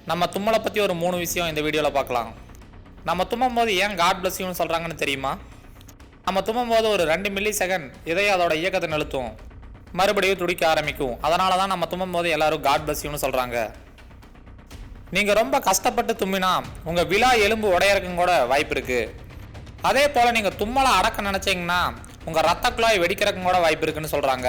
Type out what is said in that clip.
நம்ம தும்மலை பற்றி ஒரு 3 விஷயம் இந்த வீடியோவில் பார்க்கலாம். நம்ம தும்மும்போது ஏன் காட் பிளஸ் யூன்னு சொல்கிறாங்கன்னு தெரியுமா? நம்ம தும்மும்போது ஒரு 2 மில்லி செகண்ட் இதயம் அதோட இயக்கத்தை நிறுத்தும், மறுபடியும் துடிக்க ஆரம்பிக்கும். அதனால தான் நம்ம தும்மும்போது எல்லாரும் காட் பிளஸ் யூன்னு சொல்கிறாங்க. நீங்கள் ரொம்ப கஷ்டப்பட்டு தும்மினா உங்கள் விலா எலும்பு உடையறக்கும் கூட வாய்ப்பு இருக்குது. அதே போல் நீங்கள் தும்மலை அடக்க நினச்சிங்கன்னா உங்கள் ரத்த குழாய் வெடிக்கிறக்கும் கூட வாய்ப்பு இருக்குன்னு சொல்கிறாங்க.